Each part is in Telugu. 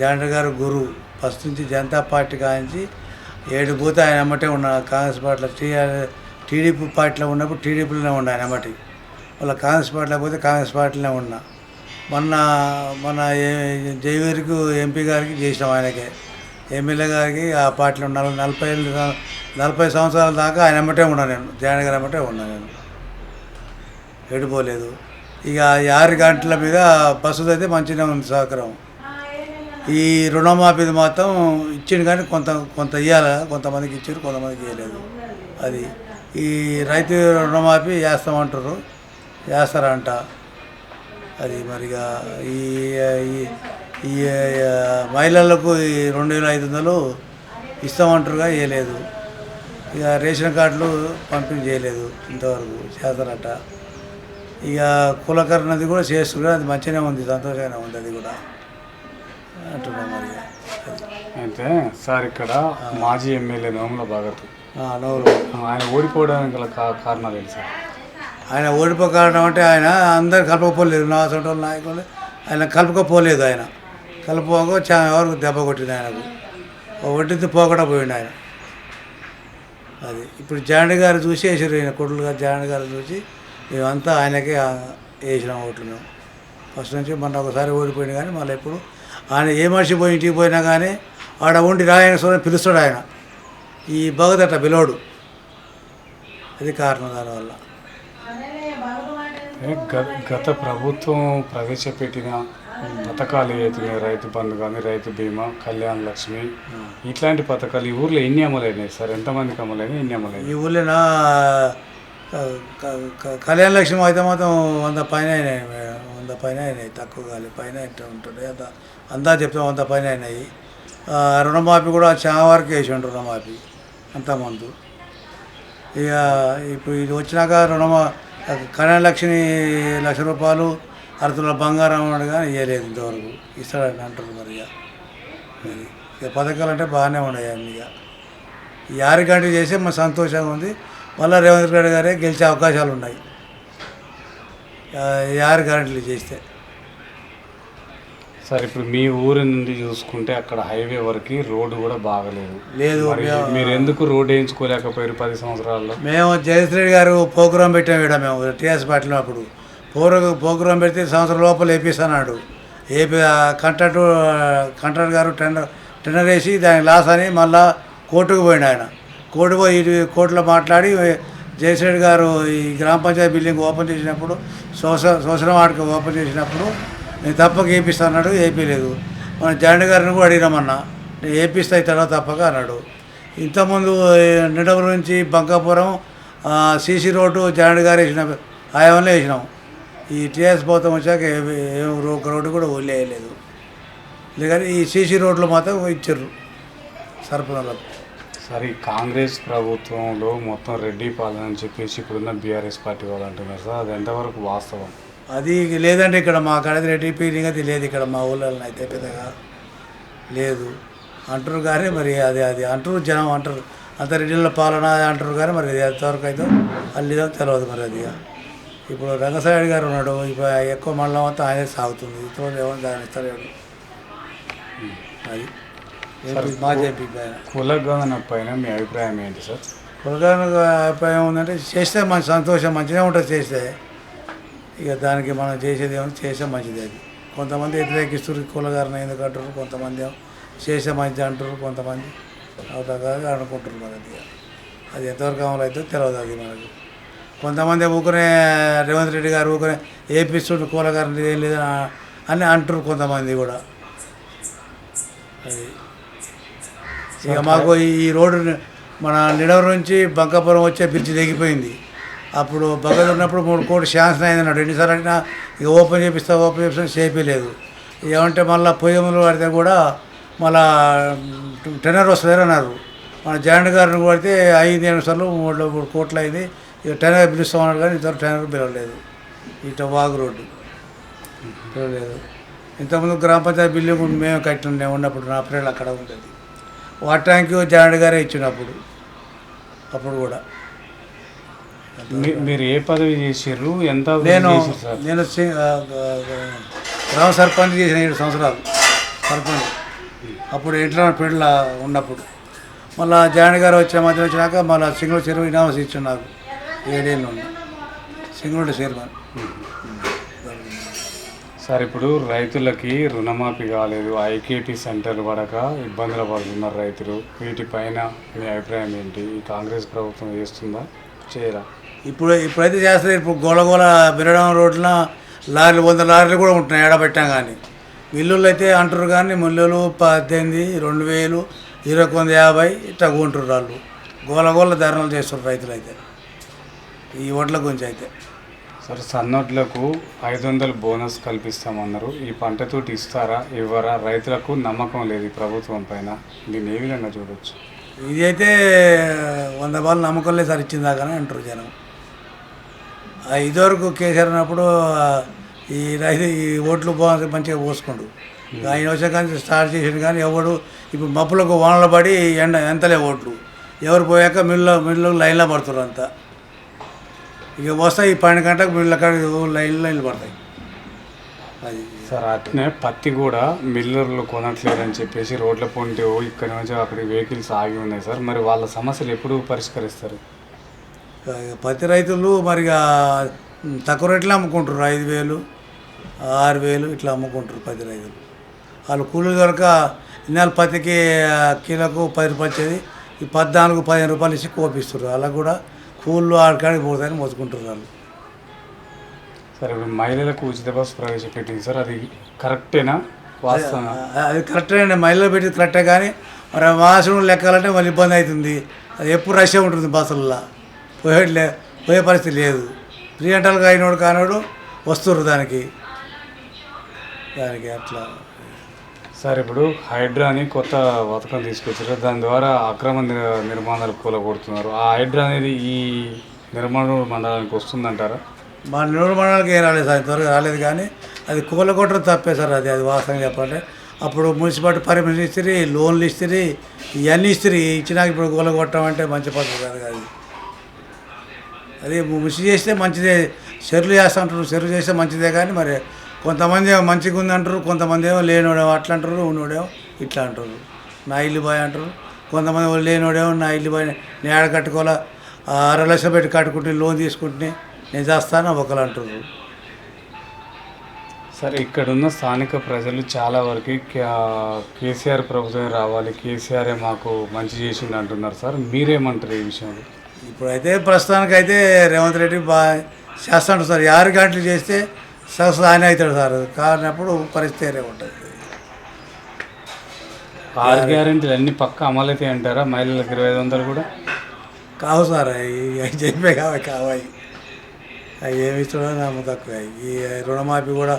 జాండ్ర గారు గురువు ఫస్ట్ నుంచి జనతా పార్టీ కాంచి 7 పోతే ఆయన అమ్మటే ఉన్నా. కాంగ్రెస్ పార్టీలో టీడీపీ పార్టీలో ఉన్నప్పుడు టీడీపీలోనే ఉన్నా ఆయన అమ్మటి. మళ్ళీ కాంగ్రెస్ పార్టీలో పోతే కాంగ్రెస్ పార్టీలోనే ఉన్నా. మన జయవీరికి ఎంపీ గారికి చేసినాం, ఆయనకే ఎమ్మెల్యే గారికి ఆ పార్టీలో 40 సంవత్సరాల దాకా ఆయన అమ్మటే ఉన్నా. నేను జాండ్ర గారు అమ్మటే ఉన్నా, నేను ఎడిపోలేదు. ఇక 6 గంటల మీద బస్సు అయితే మంచిగా ఉంది సహకారం. ఈ రుణమాఫీది మాత్రం ఇచ్చిండు కానీ కొంత ఇవ్వాలి, కొంతమందికి ఇచ్చారు, కొంతమందికి ఇవ్వలేదు. అది ఈ రైతు రుణమాఫీ చేస్తామంటారు, చేస్తారంట. అది మరిగా ఈ ఈ మహిళలకు 2500 ఇస్తామంటారుగా ఇవ్వలేదు. ఇక రేషన్ కార్డులు పంపిణీ చేయలేదు ఇంతవరకు, చేస్తారట. ఇక కులకర్ణది కూడా చేస్తున్నారు, అది మంచిగానే ఉంది, సంతోషంగానే ఉంది, అది కూడా అంటున్నాం. మరి అయితే సార్ ఇక్కడ మాజీ ఎమ్మెల్యే నోముల భగత్ నోరు ఆయన ఓడిపోవడానికి గల కారణాలు ఏంటి సార్? ఆయన ఓడిపో కారణం అంటే ఆయన అందరు కలపకపోలేదు, నా సొంత నాయకులు ఆయన కలుపుకపోలేదు. ఆయన కలుపుకోక ఎవరికి దెబ్బ కొట్టింది, ఆయనకు ఒడ్డితే పోకుండా పోయిండు ఆయన. అది ఇప్పుడు జాండ్ర గారు చూసి వేసారు, ఈయన కొడులు గారు జాండ్ర గారు చూసి మేమంతా ఆయనకే వేసినాం ఓట్లు. మేము ఫస్ట్ నుంచి మొన్న ఒకసారి ఓడిపోయింది, కానీ మళ్ళీ ఎప్పుడు ఆయన ఏ మనిషి పోయి ఇంటికి పోయినా కానీ ఆడ ఉండి రాయన సోని పిలుస్తాడు ఆయన. ఈ భగతట పిలోడు, అది కారణం దానివల్ల. గత ప్రభుత్వం ప్రవేశపెట్టిన పథకాలు ఏవైతున్నాయి, రైతు బంధు కానీ, రైతు బీమా, కళ్యాణ లక్ష్మి, ఇట్లాంటి పథకాలు ఈ ఊర్లో ఎన్ని అమలైనాయి సార్? ఎంతమందికి అమలైనాయి, ఎన్ని అమలైనాయి? ఈ ఊళ్ళో కళ్యాణ లక్ష్మి అయితే మాత్రం 100 పైన అయినాయి, 100 పైన అయినాయి, తక్కువ కాలి పైన ఉంటుంది అంతా చెప్తాం, 100 పైన అయినాయి. రుణమాఫీ కూడా చాలా వరకు వేసిండు రుణమాఫీ అంతమంది. ఇక ఇప్పుడు ఇది వచ్చినాక కళ్యాణ లక్ష్మి ₹1,00,000 అరతుల బంగారం అన్నాడు కానీ ఇవ్వలేదు ఇంతవరకు, ఇస్తాడని అంటారు. మరి ఇక పథకాలు అంటే బాగానే ఉన్నాయి అన్ని. ఇక ఈ 6 గంటలు చేస్తే మన సంతోషంగా ఉంది. మళ్ళీ రేవంత్ రెడ్డి గారే గెలిచే అవకాశాలు ఉన్నాయి 6 గంటలు చేస్తే. సార్ ఇప్పుడు మీ ఊరి నుండి చూసుకుంటే అక్కడ హైవే వరకు రోడ్డు కూడా బాగలేదు. లేదు, మీరు ఎందుకు రోడ్డు వేయించుకోలేకపోయారు 10 సంవత్సరాల్లో? మేము జగదీష్ రెడ్డి గారు ప్రోగ్రాం పెట్టాము ఇక్కడ, మేము టీఆర్ఎస్ పార్టీలో అప్పుడు ప్రోగ్రాం పెడితే సంవత్సరం లోపల వేపిస్తున్నాడు. కంట్రాక్టర్ గారు టెండర్ వేసి దానికి లాస్ అని మళ్ళీ కోర్టుకు పోయిండు ఆయన. కోర్టులో మాట్లాడి జగదీష్ రెడ్డి గారు ఈ గ్రామ పంచాయతీ బిల్డింగ్ ఓపెన్ చేసినప్పుడు, సోషల్ వార్డుకి ఓపెన్ చేసినప్పుడు నేను తప్పక వేపిస్తాడు, వేయలేదు. మన జాండ్ర గారిని కూడా అడిగినామన్నా, నేను వేపిస్తా తర్వాత తప్పక అన్నాడు. ఇంతకుముందు నిడవల నుంచి బంకాపురం సీసీ రోడ్డు జాండ్ర గారు వేసిన ఆయవన్లో వేసినాం. ఈ టీఆర్ఎస్ ప్రభుత్వం వచ్చాక ఒక రోడ్డు కూడా వదిలేయలేదు. లేదని ఈ సీసీ రోడ్లు మాత్రం ఇచ్చారు సర్పంచులకు. సరే, కాంగ్రెస్ ప్రభుత్వంలో మొత్తం రెడ్డి పాలన అని చెప్పేసి ఇప్పుడున్న బీఆర్ఎస్ పార్టీ వాళ్ళు అంటున్నారు సార్, అది ఎంతవరకు వాస్తవం? అది లేదంటే ఇక్కడ మా కాడ రెడ్డి ఫీలింగ్ అది లేదు, ఇక్కడ మా ఊళ్ళో అయితే పెద్దగా లేదు అంటారు. కానీ మరి అది అంటారు, జనం అంటారు, అంత రెడ్డిల పాలన అంటారు. కానీ మరి ఎంతవరకు అయితే అల్లిదో తెలియదు. మరి అది ఇప్పుడు రంగసాయి గారు ఉన్నాడు, ఇప్పుడు ఎక్కువ మండలం అంతా ఆయనే సాగుతుంది, ఇతరులు ఏమన్నా దాని ఇస్తలేడు. అది మాజీ ఎంపీ ఆయన. కులగణన పైన మీ అభిప్రాయం ఏంటి సార్? కులగణన అభిప్రాయం ఉందంటే చేస్తే మంచి సంతోషం, మంచిగా ఉంటుంది చేస్తే. ఇక దానికి మనం చేసేది ఏమో చేస్తే మంచిది. అది కొంతమంది వ్యతిరేకిస్తారు కులగణన ఎందుకు అంటారు, కొంతమంది చేస్తే మంచిది అంటారు, కొంతమంది అవుతాగా అనుకుంటారు. మరి అది ఎంతవరకు అమలు అవుతుందో తెలియదు. అది మనకు కొంతమంది ఊకనే రేవంత్ రెడ్డి గారు ఊకనే ఏపిస్తుండ్రు కులగణన ఏం లేదని అని అంటారు కొంతమంది కూడా. అది ఇక మాకు ఈ రోడ్డు మన నిడవర నుంచి బంకాపురం వచ్చే బ్రిడ్జి తెగిపోయింది. అప్పుడు భగత్ ఉన్నప్పుడు 3 కోట్లు శాంక్షన్ అయింది అన్నాడు. ఎన్నిసార్లు అడిగినా ఇక ఓపెన్ చేపిస్తా చేయలేదు. ఏమంటే మళ్ళీ పొయ్యములు పడితే కూడా మళ్ళా టెండర్ వస్తుంది అన్నారు. మన జాండ్ర గారిని పడితే 5 సార్లు 3 కోట్లు అయింది. ఇక టెండర్ పిలుస్తామన్నారు కానీ ఇంతవరకు టెండర్ పిలవలేదు. ఇటు వాగు రోడ్డు పిలవలేదు. ఇంతకుముందు గ్రామ పంచాయతీ బిల్డింగ్ మేము కట్టిన ఉన్నప్పుడు నా ప్రేళ్ళు అక్కడ ఉంటుంది. వాటర్ ట్యాంక్ జాండ్ర గారే ఇచ్చినప్పుడు అప్పుడు కూడా. మీరు ఏ పదవి చేసారు? ఎంత? నేను గ్రామ సర్పంచ్ చేసిన 7 సంవత్సరాలు సర్పంచ్. అప్పుడు ఇంటర్నల్ పీరియడ్లో ఉన్నప్పుడు. మళ్ళీ జాయిన్ గారు మధ్య వచ్చినాక మళ్ళీ సింగూరు చెరువు ఇనామస్ ఇచ్చాడు నాకు 7 ఏళ్ళు ఉన్న సింగూరు చైర్మన్. సార్ ఇప్పుడు రైతులకి రుణమాఫీ కాలేదు, ఐకేపీ సెంటర్లు పడక ఇబ్బందులు పడుతున్నారు రైతులు. వీటిపైన మీ అభిప్రాయం ఏంటి? ఈ కాంగ్రెస్ ప్రభుత్వం చేస్తుందా చేయరా? ఇప్పుడైతే చేస్తారు. ఇప్పుడు గోళగోళ బిరడం రోడ్ల లారీలు 100 లారీలు కూడా ఉంటున్నాయి ఏడబెట్టాం. కానీ మిల్లులు అయితే అంటారు, కానీ మిల్లులు 18, 2000, 2150 ఇట్లా కొంటారు. వాళ్ళు గోళగోళ ధరలు చేస్తారు రైతులు అయితే ఈ ఓట్ల గురించి అయితే. సార్ సన్నోట్లకు 500 బోనస్ కల్పిస్తామన్నారు. ఈ పంటతోటి ఇస్తారా ఇవ్వరా? రైతులకు నమ్మకం లేదు ఈ ప్రభుత్వం పైన. దీన్ని ఏ విధంగా చూడవచ్చు? ఇది అయితే 100 బాలు నమ్మకం లేదు సార్ ఇచ్చిందాకనే అంటారు జనం. ఇదివరకు కేసీఆర్ ఉన్నప్పుడు ఈ రైతు ఈ ఓట్లు మంచిగా పోసుకుండు. ఆయన వచ్చాక స్టార్ట్ చేసిండు. కానీ ఎవడు ఇప్పుడు మప్పులకు వానలు పడి ఎంతలే ఓట్లు ఎవరు పోయాక మిల్లు లైన్లో పడుతున్నారు అంతా. ఇక వస్తాయి 12 గంటలకు మిల్లు అక్కడ లైన్లు పడతాయి. అది సార్ అట్నే పత్తి కూడా మిల్లర్లు కొనట్లేదని చెప్పేసి రోడ్ల పొంటి ఇక్కడి నుంచి అక్కడికి వెహికల్స్ ఆగి ఉన్నాయి సార్. మరి వాళ్ళ సమస్యలు ఎప్పుడు పరిష్కరిస్తారు? పత్తి రైతులు మరిగా తక్కువ రేట్లో అమ్ముకుంటారు. 5000, 6000 ఇట్లా అమ్ముకుంటారు పత్తి రైతులు. వాళ్ళు కూలీలు దొరక ఇన్నాళ్ళు పత్తికి కిలోకు 10 రూపాయలు వచ్చేది, ఈ 14, 15 రూపాయలు ఇచ్చి కోపిస్తారు. అలా కూడా కూళ్ళు ఆడికాడికి పోతాయని మోసుకుంటారు వాళ్ళు. సరే ఇప్పుడు మహిళలకు ఉచిత బస్సు ప్రవేశపెట్టింది సార్, అది కరెక్టేనా? వాస్తవం అది కరెక్టే అండి, మహిళలు పెట్టింది కరెక్టే. కానీ మరి మాసం లెక్కాలంటే మళ్ళీ ఇబ్బంది అవుతుంది. అది ఎప్పుడు రష్ ఉంటుంది బస్సుల్లో, పోయే పరిస్థితి లేదు. 3 గంటలకు అయినోడు కానోడు వస్తుర్రు దానికి అట్లా. సార్ ఇప్పుడు హైడ్రా అని కొత్త పథకం తీసుకొచ్చారు. దాని ద్వారా అక్రమ నిర్మాణాలు కూలగొడుతున్నారు. ఆ హైడ్రా అనేది ఈ నిర్మాణ మండలానికి వస్తుందంటారా? మా నిర్మాణ మండలానికి ఏం రాలేదు సార్, త్వరగా రాలేదు. కానీ అది కూలగొట్టడం తప్పే సార్. అది వాస్తవంగా చెప్పాలంటే అప్పుడు మున్సిపాలిటీ పర్మిషన్ ఇస్తుంది, లోన్లు ఇస్తుంది, ఇవన్నీ ఇస్తుంది. ఇచ్చినాక ఇప్పుడు కూలగొట్టడం అంటే మంచి పద్ధతి కాదు. అది ముసి చేస్తే మంచిదే, చెరువులు చేస్తూ అంటారు. చెరువు చేస్తే మంచిదే. కానీ మరి కొంతమంది మంచిగా ఉంది అంటారు, కొంతమంది ఏమో లేనోడేమో అట్లా అంటారు, ఉన్నోడేమో ఇట్లా అంటారు. నా ఇల్లు బాయ్ అంటారు. కొంతమంది లేనోడేమో నా ఇల్లు బాయ్ నేను ఆడ కట్టుకోవాలా, 6 లక్షలు పెట్టి కట్టుకుంటే లోన్ తీసుకుంటే నేను చేస్తాను ఒకరు అంటారు. సరే ఇక్కడున్న స్థానిక ప్రజలు చాలా వరకు కేసీఆర్ ప్రభుత్వం రావాలి, కేసీఆరే మాకు మంచి చేసింది అంటున్నారు సార్. మీరేమంటారు ఈ విషయంలో? ఇప్పుడైతే ప్రస్తుతానికైతే రేవంత్ రెడ్డి బాగా చేస్తాడు సార్. 6 గంటలు చేస్తే సక్సెస్ ఆయన అవుతాడు సార్. కానప్పుడు పరిస్థితి వేరే ఉంటుంది. 6 గ్యారెంటీలు అన్ని పక్క అమలైతే అంటారా? మహిళలకు 2500 కూడా కావు సార్. అవి చెప్పే కావాలి. అవి ఏమి ఇస్తాడో నాకు తక్కువ. ఈ రుణమాఫీ కూడా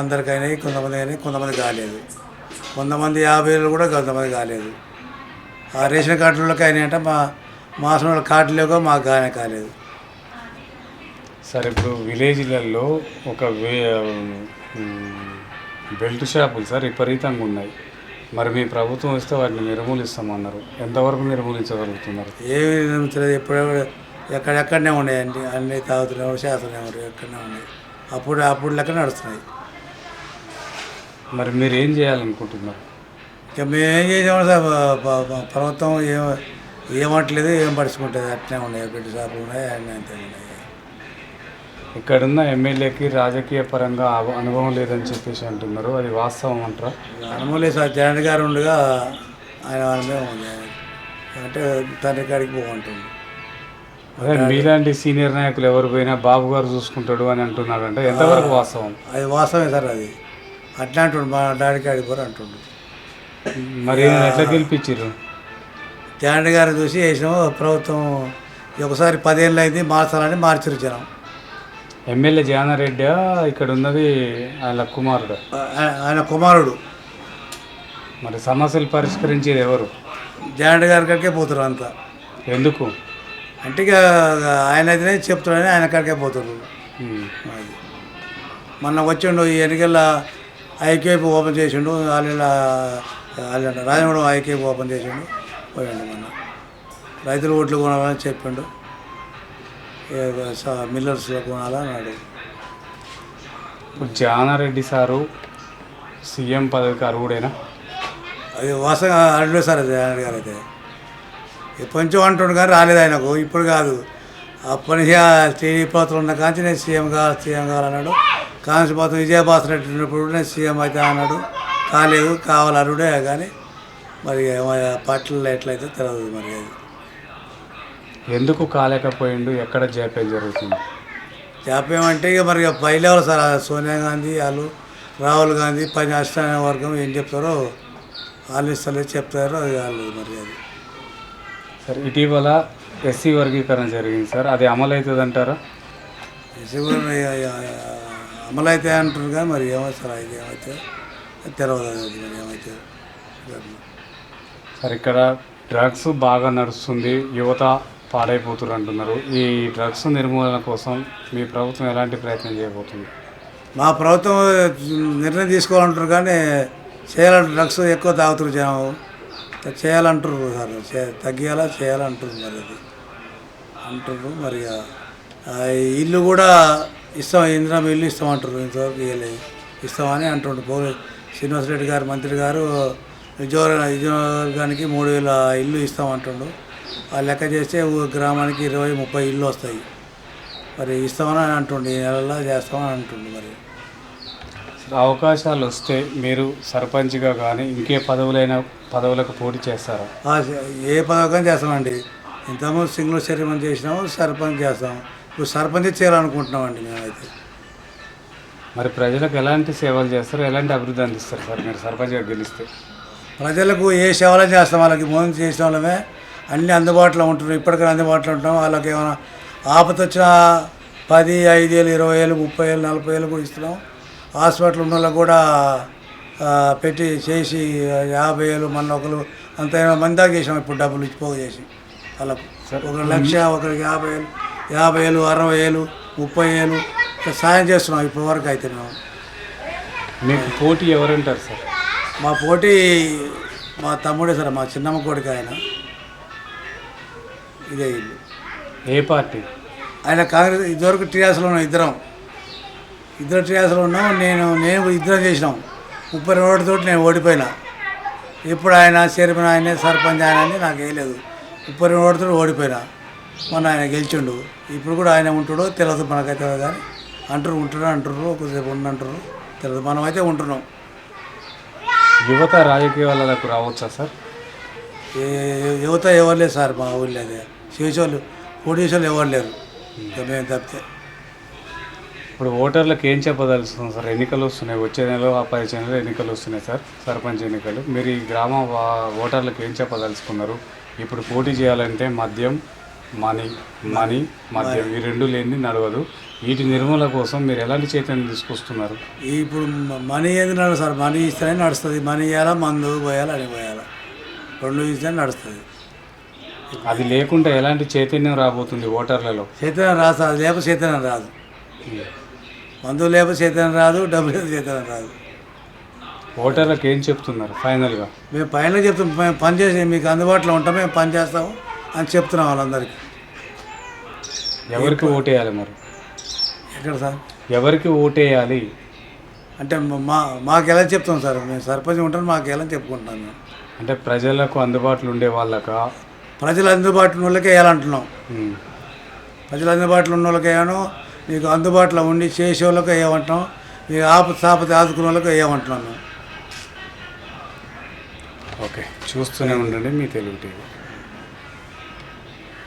అందరికీ అయినాయి, కొంతమంది కాలేదు. కొంతమంది 50,000 కూడా కొంతమంది కాలేదు. ఆ రేషన్ కార్డులకి అయినాయంటే మా అసలు కార్డు లేక మాకు కాలేదు. సరే ఇప్పుడు విలేజ్లలో ఒక బెల్ట్ షాపులు సార్ విపరీతంగా ఉన్నాయి. మరి మీ ప్రభుత్వం వస్తే వాటిని నిర్మూలిస్తామన్నారు. ఎంతవరకు నిర్మూలించగలుగుతున్నారు? ఏమి నిర్మించలేదు. ఎక్కడెక్కడనే ఉన్నాయండి. అన్నీ తాగుతున్నాయి, చేస్తూనే ఉంటాయి. ఎక్కడనే ఉన్నాయి. అప్పుడు లెక్క నడుస్తున్నాయి. మరి మీరు ఏం చేయాలనుకుంటున్నారు? ఇక మేమేం చేసాము సార్, ప్రభుత్వం ఏమంటలేదు, ఏం పడుచుకుంటుంది. అట్నే ఉన్నాయి. బెల్ట్ షాపులు ఉన్నాయి, అన్నీ అంతే ఉన్నాయి. ఇక్కడున్న ఎమ్మెల్యేకి రాజకీయ పరంగా అనుభవం లేదని చెప్పేసి అంటున్నారు. అది వాస్తవం అంటారా? అనుభవం లేదు సార్. జగన్ గారు ఉండగా ఆయన అనుభవం ఉంది. అంటే తండ్రి కాడికి పోమంటుంది. అదే మీలాంటి సీనియర్ నాయకులు ఎవరు పోయినా బాబు గారు చూసుకుంటాడు అని అంటున్నారు. అంటే ఎంతవరకు వాస్తవం? అది వాస్తవమే సార్. అది అట్లా అంటుండు, మా డాడీ కాడికి పోరు అంటుండు. మరి ఎట్లా గెలిపించారు? జగన్ గారు చూసి వేసినాము. ప్రభుత్వం ఒకసారి 10 ఏళ్ళు అయింది, మార్చాలని మార్చిరు జనం. ఎమ్మెల్యే జానారెడ్డి ఇక్కడ ఉన్నది ఆయన కుమారుడు. ఆయన కుమారుడు. మరి సమస్యలు పరిష్కరించేది ఎవరు? జగన్ గారి కాడికే పోతారు అంతా. ఎందుకు అంటే ఇక ఆయన అయితేనే చెప్తాడని ఆయన కాడికే పోతారు. అది మొన్న వచ్చిండు, ఈ ఎన్నికల్లో ఐకేపీ ఓపెన్ చేసిండు. వాళ్ళ రాజమూడం ఐకేపీ ఓపెన్ చేసిండు, పోయిండు. మొన్న రైతులు ఓట్లు కొనాలని చెప్పిండు. మిల్లర్స్లో కొనాలన్నాడు. ఇప్పుడు జానారెడ్డి సారు సీఎం పదవికి అర్హుడేనా? అది వాసన అడిలో సార్ అది ఆయన గారు అయితే కొంచెం అంటుండు కానీ రాలేదు ఆయనకు. ఇప్పుడు కాదు, అప్పటి నుంచి టీడీ ప్రభుత్వం ఉన్న కాంచి నేను సీఎం కావాలన్నాడు. కాంగ్రెస్ ప్రభుత్వం విజయభాస్కర్ రెడ్డి ఉన్నప్పుడు నేను సీఎం అయితే అన్నాడు. కాలేదు, కావాలనుడే కానీ మరి పార్టీలో ఎట్లయితే తెలియదు. మరి అది ఎందుకు కాలేకపోయిండు, ఎక్కడ జాప్యం జరుగుతుంది? జాప్యం అంటే ఇక మరి పై లెవెల్ సార్, సోనియా గాంధీ వాళ్ళు, రాహుల్ గాంధీ పని అష్టాన వర్గం ఏం చెప్తారో వాళ్ళు ఇస్తలే చెప్తారో అది వాళ్ళు మరి అది. సార్ ఇటీవల ఎస్సీ వర్గీకరణ జరిగింది సార్, అది అమలు అవుతుంది అంటారా? అమలు అయితే అంటారు కానీ మరి ఏమవుతారు, అది ఏమైతే తెలియదు. అది మరి ఏమైతే సార్ ఇక్కడ డ్రగ్స్ బాగా నడుస్తుంది, యువత పాడైపోతున్నారు అంటున్నారు. ఈ డ్రగ్స్ నిర్మూలన కోసం మీ ప్రభుత్వం ఎలాంటి ప్రయత్నం చేయబోతుంది? మా ప్రభుత్వం నిర్ణయం తీసుకోవాలంటారు కానీ చేయాలంటారు. డ్రగ్స్ ఎక్కువ తాగుతారు జనం, చేయాలంటారు సార్, తగ్గియాలా చేయాలంటారు. మరి అది అంటారు. మరి ఇల్లు కూడా ఇస్తాం, ఇందిరా ఇల్లు ఇస్తామంటారు. ఇంతవరకు ఇవ్వలేదు, ఇస్తామని అంటుండ్రు. శ్రీనివాసరెడ్డి గారు మంత్రి గారు విజయవర్గానికి 3000 ఇల్లు ఇస్తామంటుండు. ఆ లెక్క చేస్తే గ్రామానికి 20-30 ఇల్లు వస్తాయి. మరి ఇస్తామని అంటుండు, ఈ నెలలో చేస్తామని అంటుండు. మరి అవకాశాలు వస్తే మీరు సర్పంచ్గా కానీ ఇంకే పదవులకు పోటీ చేస్తారా? ఏ పథకం చేస్తామండి. ఇంతకుముందు సింగిల్ చర్యమని చేసినాము, సర్పంచ్ చేస్తాం. ఇప్పుడు సర్పంచ్ చేయాలనుకుంటున్నామండి మేమైతే. మరి ప్రజలకు ఎలాంటి సేవలు చేస్తారు, ఎలాంటి అభివృద్ధి అందిస్తారు సార్ మీరు సర్పంచ్గా గెలిస్తే? ప్రజలకు ఏ సేవలు చేస్తాం, వాళ్ళకి ముందు చేసిన వాళ్ళమే అన్నీ అందుబాటులో ఉంటున్నాం. ఇప్పటికైనా అందుబాటులో ఉంటాం. వాళ్ళకి ఏమైనా ఆపద వచ్చిన 10, 5,000, 20,000, 30,000, 40,000 కూడా ఇస్తున్నాం. హాస్పిటల్ ఉన్న వాళ్ళకు కూడా పెట్టి చేసి 50,000 మన ఒకరు అంత మంది దాకా చేసాం. ఇప్పుడు డబ్బులు ఇచ్చి పోగు చేసి వాళ్ళకు 1,00,000, ఒకరికి 50,000, 60,000, 30,000 సాయం చేస్తున్నాం ఇప్పటి వరకు అయితే. మేము మీకు పోటీ ఎవరంటారు సార్? మా పోటీ మా తమ్ముడే సార్, మా చిన్నమ్మ కొడుకు ఆయన. ఇదే ఇల్లు. ఏ పార్టీ? ఆయన కాంగ్రెస్. ఇదివరకు టీఆర్ఎస్లో ఉన్నాం, ఇద్దరు టీఆర్ఎస్లో ఉన్నాం. నేను ఇద్దరం చేసినాం. 30 ఓటుతో నేను ఓడిపోయినా. ఇప్పుడు ఆయన చైర్మన్, ఆయనే సర్పంచ్, ఆయన అని నాకు వేయలేదు. 30 ఓటుతో ఓడిపోయినా. మొన్న ఆయన గెలిచిండు. ఇప్పుడు కూడా ఆయన ఉంటాడో తెలియదు మనకైతే కానీ అంటారు. కొద్దిసేపు ఉండంటారు, తెలియదు. మనమైతే ఉంటున్నాం. యువత రాజకీయాలకు రావచ్చా సార్? యువత ఎవరు లేరు సార్ మా ఊళ్ళో. అదే చేసేవాళ్ళు పోటీసేవాళ్ళు ఎవరు లేరు, మేము తప్పితే. ఇప్పుడు ఓటర్లకు ఏం చెప్పదలుచుకున్నాం సార్? ఎన్నికలు వస్తున్నాయి, వచ్చే నెలలో 15 నెలలు ఎన్నికలు వస్తున్నాయి సార్, సర్పంచ్ ఎన్నికలు. మీరు ఈ గ్రామ ఓటర్లకు ఏం చెప్పదలుచుకున్నారు? ఇప్పుడు పోటీ చేయాలంటే మద్యం, మద్యం ఈ రెండు లేనిది నడవదు. వీటి నిర్మూలన కోసం మీరు ఎలాంటి చైతన్యం తీసుకొస్తున్నారు? ఇప్పుడు మనీ ఏది నడవదు సార్. మనీ ఇస్తేనే నడుస్తుంది. మనీ ఇవ్వాలా, మందు పోయాలా, అని పోయాలా, రెండు ఇస్తేనే నడుస్తుంది. అది లేకుండా ఎలాంటి చైతన్యం రాబోతుంది ఓటర్లలో? చైతన్యం రాదు సార్. అది లేకపోతే చైతన్యం రాదు. మందు లేకపోతే చైతన్యం రాదు, డబ్బు లేకపోతే చైతన్యం రాదు. ఓటర్లకు ఏం చెప్తున్నారు ఫైనల్గా? మేము ఫైనల్ చెప్తాం, మేము పని చేసి మీకు అందుబాటులో ఉంటాం, మేము పని చేస్తాము అని చెప్తున్నాం వాళ్ళందరికీ. ఎవరికి ఓటేయాలి మరి? ఎక్కడ సార్? ఎవరికి ఓటేయాలి అంటే మాకు ఎలా చెప్తాం సార్? మేము సర్పంచ్ ఉంటాం, మాకు ఎలా చెప్పుకుంటాం మేము. అంటే ప్రజలకు అందుబాటులో ఉండే వాళ్ళకా? ప్రజలు అందుబాటులో ఉన్న వాళ్ళకే వేయాలంటున్నాం. ప్రజలు అందుబాటులో ఉన్న వాళ్ళకి వేయను, మీకు అందుబాటులో ఉండి చేసే వాళ్ళకి వేయమంటున్నాం, మీకు సాపతి ఆదుకునే వాళ్ళకి వేయమంటున్నాం మేము. ఓకే, చూస్తూనే ఉండండి మీ తెలుగు టీవీ.